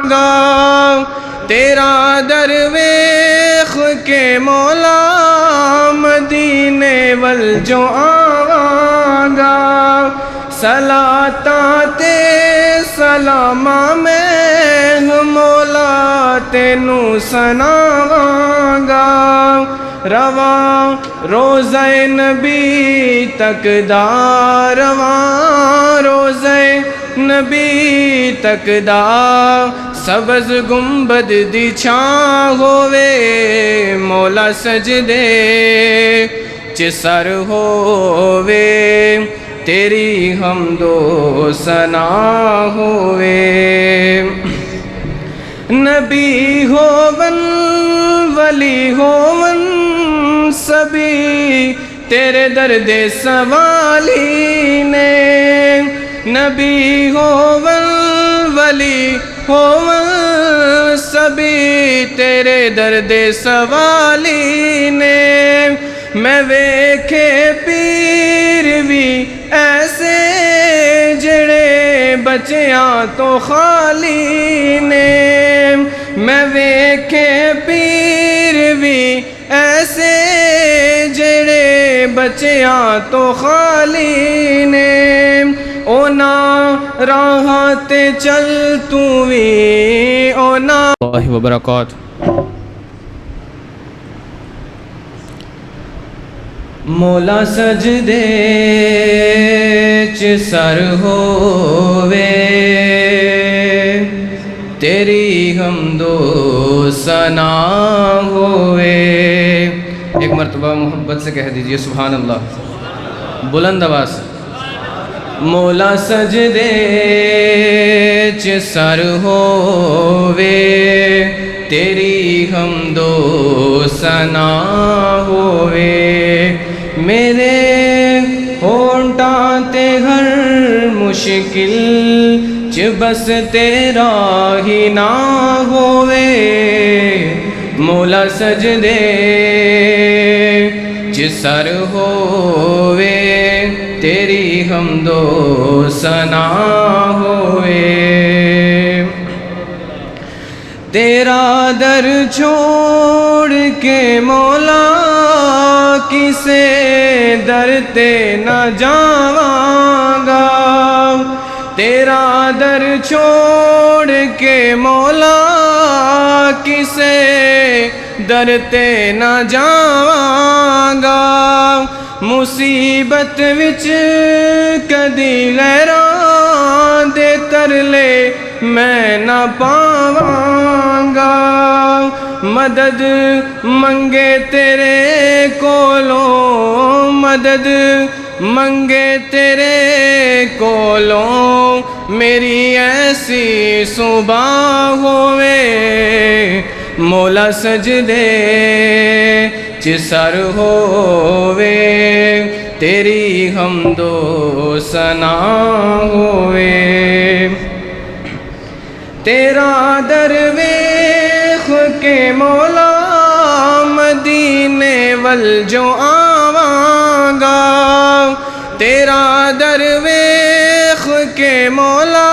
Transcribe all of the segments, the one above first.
گا تیرا در ویخ کے مولا مدینے ول جو آگا صلاتاں تے سلاماں میں مولا تینوں سناواں گا رواں روزہ نبی تک دا رواں روزہ نبی تک دا سبز گنبد دی چھاں ہووے مولا سجدے چ سر ہووے تیری حمد و ثنا ہووے نبی ہوون ولی ہوون سبھی تیرے درد سوالی نے نبی ہوون ولی ہوون سبھی تیرے درد سوالی نے میں ویکھے پیر بھی ایسے جڑے بچیاں تو خالی نے میں ویکھے پیر بھی ایسے جڑے بچیاں تو خالی نے اونا راہاں تے چل تو وی اونا اللہ وبرکاتہ مولا سجدے چ سر ہووے تیری حمد و ثنا ہووے ایک مرتبہ محبت سے کہہ دیجئے سبحان اللہ بلند آواز مولا سجدے چ سر ہووے تیری حمد و ثنا ہووے میرے ہونٹاں تے ہر مشکل چ بس تیرا ہی نہ ہووے مولا سجدے چ سر ہووے تیری حمد و ثنا ہووے تیرا در چھوڑ کے مولا کسے در تے نہ جاواں گا تیرا در چھوڑ کے مولا کسے در تے نہ جاواں گا مصیبت وچ کدی غیراں دے ترلے میں نہ پاواں گا مدد منگے تیرے کولوں مدد منگے تیرے کولوں میری ایسی صبح ہووے مولا سجدے چ سر ہووے تیری حمد و ثنا ہووے تیرا در ویخ کے مولا مدینے ول جو آواں گا تیرا در ویخ کے مولا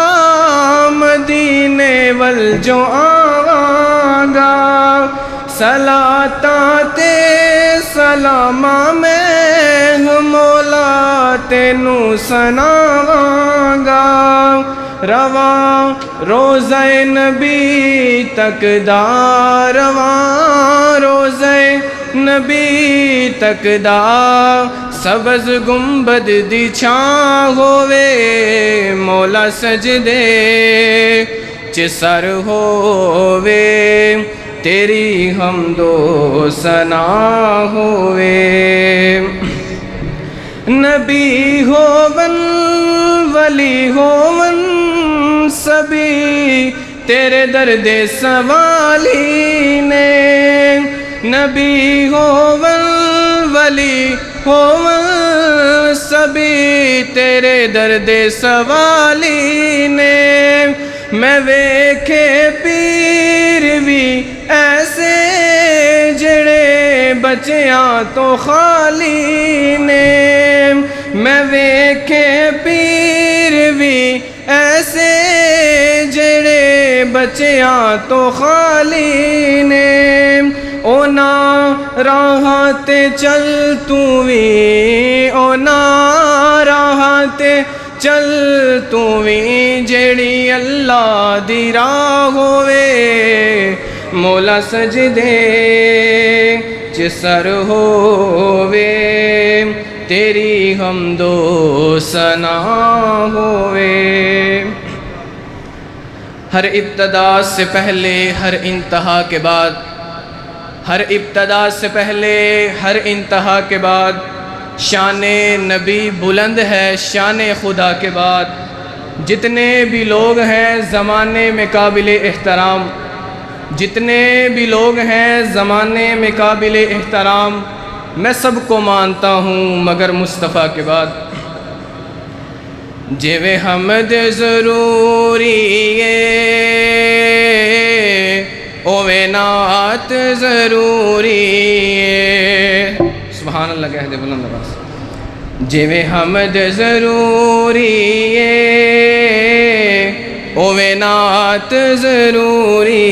مدینے ول جو آواں گا صلاتاں تے سلاماں میں مولا تینوں سناواں گا رواں روزہ نبی تک دا رواں روزہ نبی تک دا سبز گنبد دی چھاں ہووے مولا سجدے چ سر ہووے تیری حمد و ثنا ہووے نبی ہوون ولی ہوون سبھی تیرے درد سوالی نے نبی ہوون ولی ہوون سبھی تیرے درد سوالی نے میں ویکھے پیر بھی ایسے جڑے بچیاں تو خالی نے میں ویکھے پیر بھی ایسے جڑے بچیاں تو خالی نے اونا راہ تے چل تو وی اونا راہ تے چل تو وی جیڑی اللہ دی راہ ہووے مولا سجدے چ سر ہووے تیری حمد و ثنا ہووے ہر ابتدا سے پہلے ہر انتہا کے بعد ہر ابتدا سے پہلے ہر انتہا کے بعد شان نبی بلند ہے شان خدا کے بعد جتنے بھی لوگ ہیں زمانے میں قابل احترام جتنے بھی لوگ ہیں زمانے میں قابل احترام میں سب کو مانتا ہوں مگر مصطفیٰ کے بعد جویں حمد ضروری ہے اویں نعت ضروری ہے سبحان اللہ کہہ دے بلند آواز جویں حمد ضروری ہے اویں نعت ضروری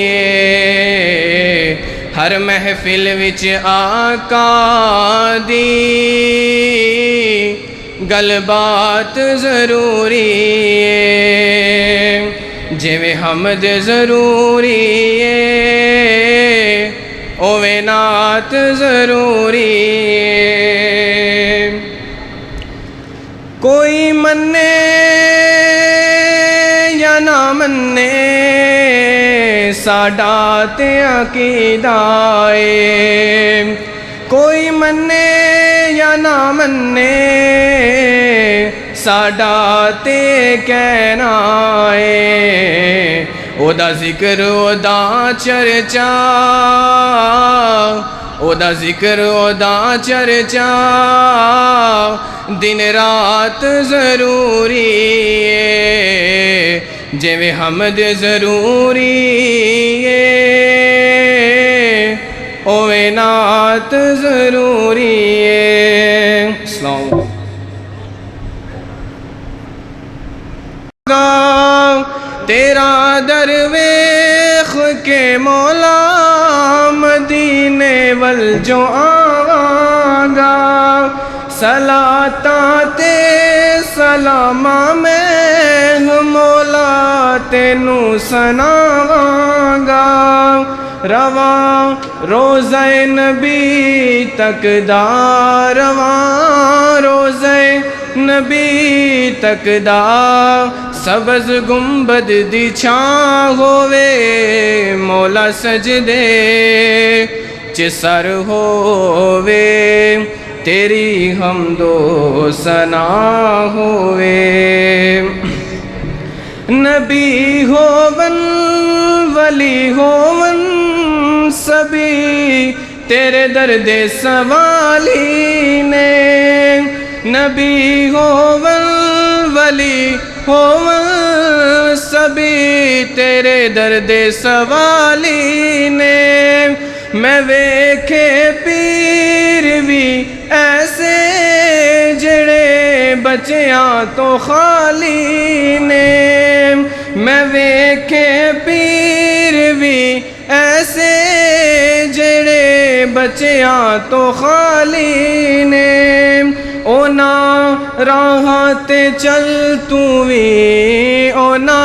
ہے ہر محفل وچ آقا دی گل بات ضروری ہے جویں حمد ضروری ہے اویں نعت ضروری ہے کوئی منے یا نہ منے ساڈا تے عقیدہ ہے کوئی منے یا نہ منے ساڈا تے کہنا ہے او دا ذکر او دا چرچا او دا ذکر او دا چرچا دن رات ضروری ہے جویں حمد ضروری ہے اویں نعت ضروری ہے السلام تیرا درویخ کے مولا مدینے ول جو آواگا صلاتاں تے سلاماں میں مولا تینوں سناواگا رواں روزہ نبی تک دا رواں روزہ نبی تک دا سبز گنبد دی چھاں ہووے مولا سجدے چ سر ہووے تیری حمد و ثنا ہووے نبی ہوون ولی ہوون سبھی تیرے درد سوالی نے نبی ہوون ولی ہوون سبھی تیرے درد سوالی نے میں ویکھے پیر بھی ایسے جڑے بچیاں تو خالی نے میں ویکھے پیر بھی ایسے جڑے بچیاں تو خالی نے اونا راہ تے چل تو وی اونا